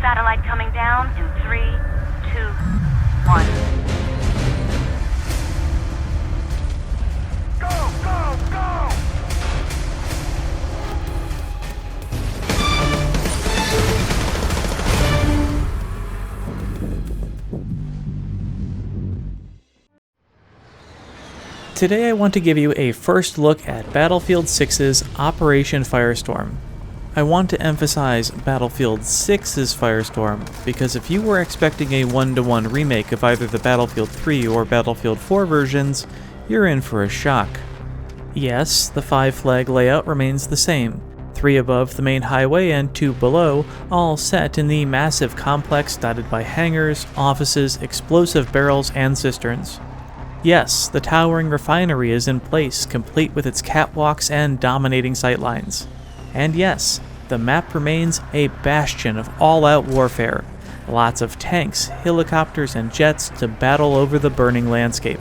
Satellite coming down in 3, 2, 1. Go, go, go! Today I want to give you a first look at Battlefield 6's Operation Firestorm. I want to emphasize Battlefield 6's Firestorm, because if you were expecting a one-to-one remake of either the Battlefield 3 or Battlefield 4 versions, you're in for a shock. Yes, the 5-flag layout remains the same, 3 above the main highway and 2 below, all set in the massive complex dotted by hangars, offices, explosive barrels, and cisterns. Yes, the towering refinery is in place, complete with its catwalks and dominating sightlines. And yes, the map remains a bastion of all-out warfare. Lots of tanks, helicopters, and jets to battle over the burning landscape.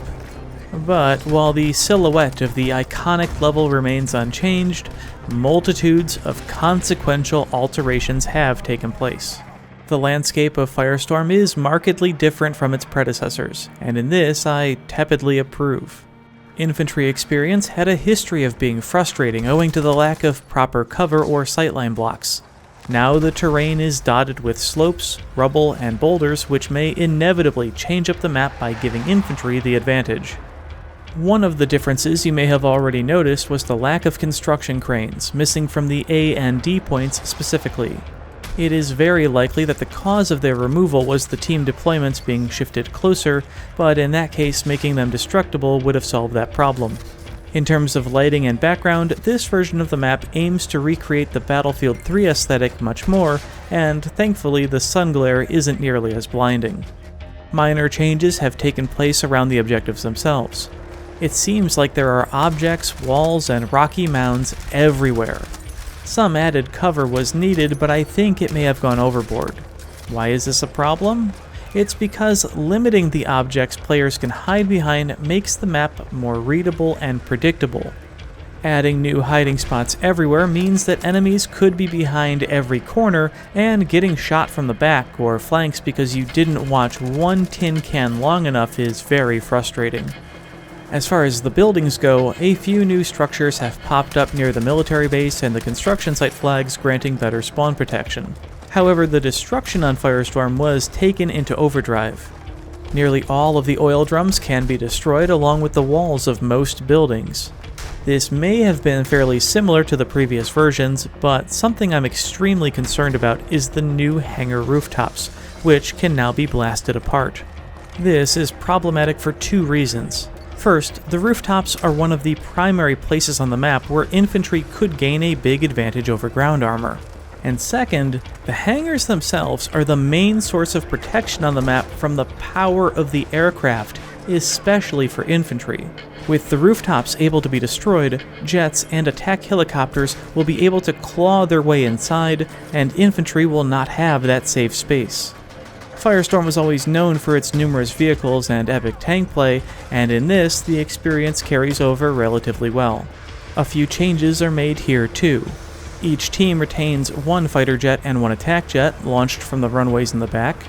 But while the silhouette of the iconic level remains unchanged, multitudes of consequential alterations have taken place. The landscape of Firestorm is markedly different from its predecessors, and in this I tepidly approve. Infantry experience had a history of being frustrating owing to the lack of proper cover or sightline blocks. Now the terrain is dotted with slopes, rubble, and boulders which may inevitably change up the map by giving infantry the advantage. One of the differences you may have already noticed was the lack of construction cranes, missing from the A and D points specifically. It is very likely that the cause of their removal was the team deployments being shifted closer, but in that case making them destructible would have solved that problem. In terms of lighting and background, this version of the map aims to recreate the Battlefield 3 aesthetic much more, and thankfully the sun glare isn't nearly as blinding. Minor changes have taken place around the objectives themselves. It seems like there are objects, walls, and rocky mounds everywhere. Some added cover was needed, but I think it may have gone overboard. Why is this a problem? It's because limiting the objects players can hide behind makes the map more readable and predictable. Adding new hiding spots everywhere means that enemies could be behind every corner, and getting shot from the back or flanks because you didn't watch one tin can long enough is very frustrating. As far as the buildings go, a few new structures have popped up near the military base and the construction site flags, granting better spawn protection. However, the destruction on Firestorm was taken into overdrive. Nearly all of the oil drums can be destroyed along with the walls of most buildings. This may have been fairly similar to the previous versions, but something I'm extremely concerned about is the new hangar rooftops, which can now be blasted apart. This is problematic for 2 reasons. First, the rooftops are one of the primary places on the map where infantry could gain a big advantage over ground armor. And second, the hangars themselves are the main source of protection on the map from the power of the aircraft, especially for infantry. With the rooftops able to be destroyed, jets and attack helicopters will be able to claw their way inside, and infantry will not have that safe space. Firestorm was always known for its numerous vehicles and epic tank play, and in this, the experience carries over relatively well. A few changes are made here too. Each team retains 1 fighter jet and 1 attack jet, launched from the runways in the back,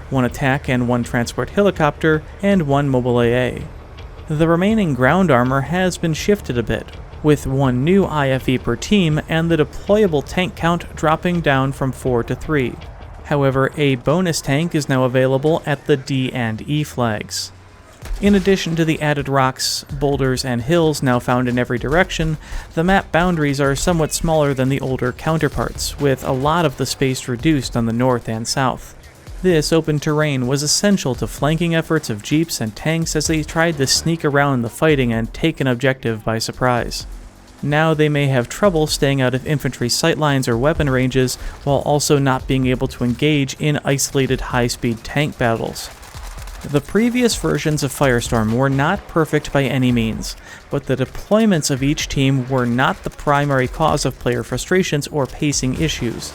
1 attack and 1 transport helicopter, and 1 mobile AA. The remaining ground armor has been shifted a bit, with 1 new IFE per team and the deployable tank count dropping down from 4 to 3. However, a bonus tank is now available at the D and E flags. In addition to the added rocks, boulders, and hills now found in every direction, the map boundaries are somewhat smaller than the older counterparts, with a lot of the space reduced on the north and south. This open terrain was essential to flanking efforts of jeeps and tanks as they tried to sneak around the fighting and take an objective by surprise. Now they may have trouble staying out of infantry sightlines or weapon ranges, while also not being able to engage in isolated high-speed tank battles. The previous versions of Firestorm were not perfect by any means, but the deployments of each team were not the primary cause of player frustrations or pacing issues.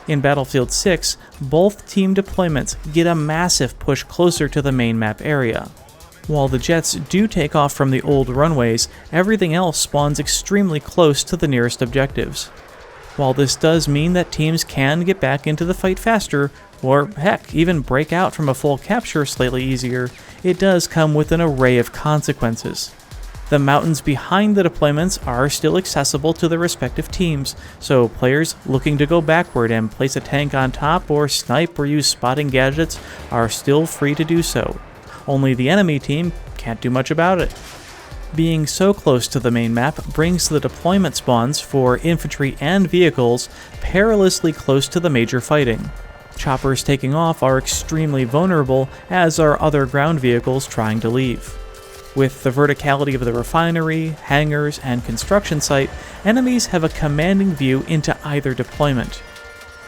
In Battlefield 6, both team deployments get a massive push closer to the main map area. While the jets do take off from the old runways, everything else spawns extremely close to the nearest objectives. While this does mean that teams can get back into the fight faster, or heck, even break out from a full capture slightly easier, it does come with an array of consequences. The mountains behind the deployments are still accessible to the respective teams, so players looking to go backward and place a tank on top or snipe or use spotting gadgets are still free to do so. Only the enemy team can't do much about it. Being so close to the main map brings the deployment spawns for infantry and vehicles perilously close to the major fighting. Choppers taking off are extremely vulnerable, as are other ground vehicles trying to leave. With the verticality of the refinery, hangars, and construction site, enemies have a commanding view into either deployment.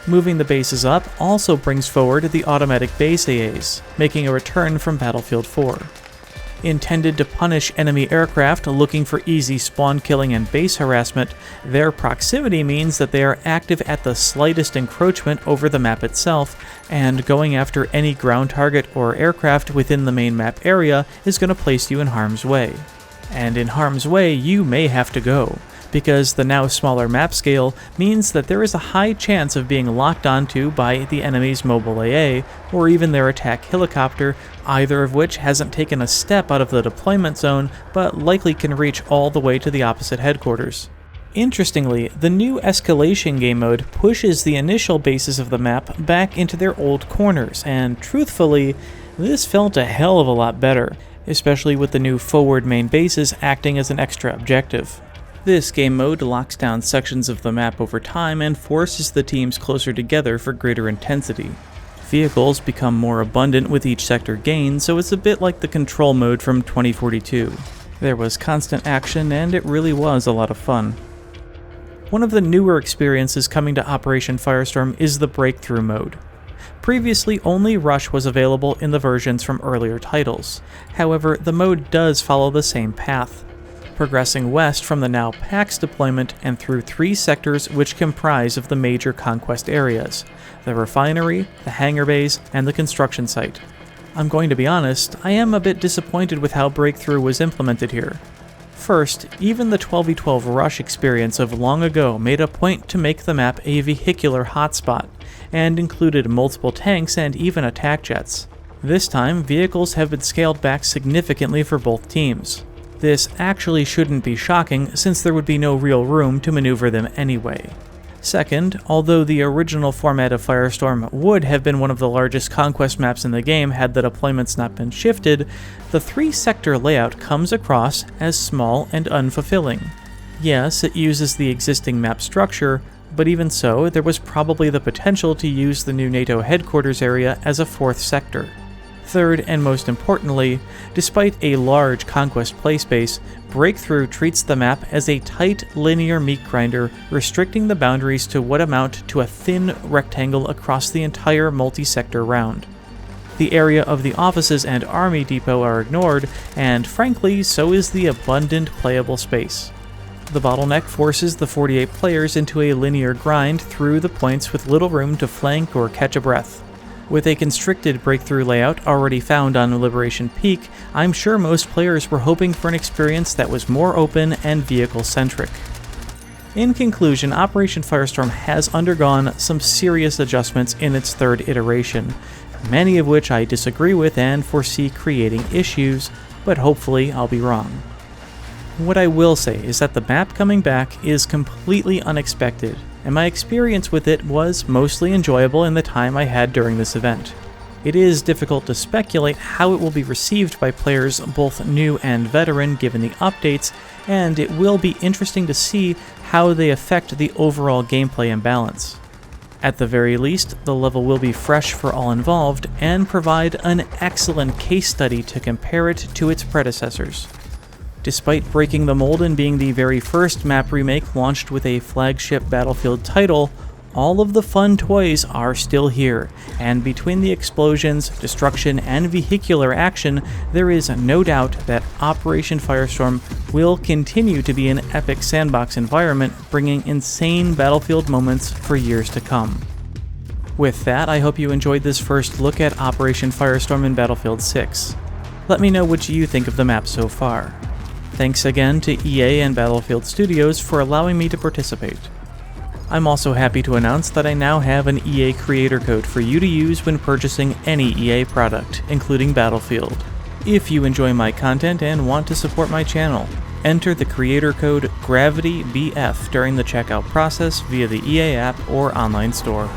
Moving the bases up also brings forward the automatic base AAs, making a return from Battlefield 4. Intended to punish enemy aircraft looking for easy spawn killing and base harassment, their proximity means that they are active at the slightest encroachment over the map itself, and going after any ground target or aircraft within the main map area is going to place you in harm's way. And in harm's way you may have to go, because the now smaller map scale means that there is a high chance of being locked onto by the enemy's mobile AA, or even their attack helicopter, either of which hasn't taken a step out of the deployment zone, but likely can reach all the way to the opposite headquarters. Interestingly, the new Escalation game mode pushes the initial bases of the map back into their old corners, and truthfully, this felt a hell of a lot better, especially with the new forward main bases acting as an extra objective. This game mode locks down sections of the map over time and forces the teams closer together for greater intensity. Vehicles become more abundant with each sector gained, so it's a bit like the control mode from 2042. There was constant action, and it really was a lot of fun. One of the newer experiences coming to Operation Firestorm is the breakthrough mode. Previously, only Rush was available in the versions from earlier titles. However, the mode does follow the same path, progressing west from the now PAX deployment and through 3 sectors which comprise of the major conquest areas: the refinery, the hangar bays, and the construction site. I'm going to be honest, I am a bit disappointed with how Breakthrough was implemented here. First, even the 12v12 Rush experience of long ago made a point to make the map a vehicular hotspot, and included multiple tanks and even attack jets. This time, vehicles have been scaled back significantly for both teams. This actually shouldn't be shocking, since there would be no real room to maneuver them anyway. Second, although the original format of Firestorm would have been one of the largest conquest maps in the game had the deployments not been shifted, the 3-sector layout comes across as small and unfulfilling. Yes, it uses the existing map structure, but even so, there was probably the potential to use the new NATO headquarters area as a 4th sector. Third, and most importantly, despite a large conquest playspace, Breakthrough treats the map as a tight, linear meat grinder, restricting the boundaries to what amount to a thin rectangle across the entire multi-sector round. The area of the offices and army depot are ignored, and frankly, so is the abundant playable space. The bottleneck forces the 48 players into a linear grind through the points with little room to flank or catch a breath. With a constricted breakthrough layout already found on Liberation Peak, I'm sure most players were hoping for an experience that was more open and vehicle-centric. In conclusion, Operation Firestorm has undergone some serious adjustments in its 3rd iteration, many of which I disagree with and foresee creating issues, but hopefully I'll be wrong. What I will say is that the map coming back is completely unexpected, and my experience with it was mostly enjoyable in the time I had during this event. It is difficult to speculate how it will be received by players both new and veteran given the updates, and it will be interesting to see how they affect the overall gameplay and balance. At the very least, the level will be fresh for all involved and provide an excellent case study to compare it to its predecessors. Despite breaking the mold and being the very first map remake launched with a flagship Battlefield title, all of the fun toys are still here, and between the explosions, destruction, and vehicular action, there is no doubt that Operation Firestorm will continue to be an epic sandbox environment, bringing insane Battlefield moments for years to come. With that, I hope you enjoyed this first look at Operation Firestorm in Battlefield 6. Let me know what you think of the map so far. Thanks again to EA and Battlefield Studios for allowing me to participate. I'm also happy to announce that I now have an EA creator code for you to use when purchasing any EA product, including Battlefield. If you enjoy my content and want to support my channel, enter the creator code GravityBF during the checkout process via the EA app or online store.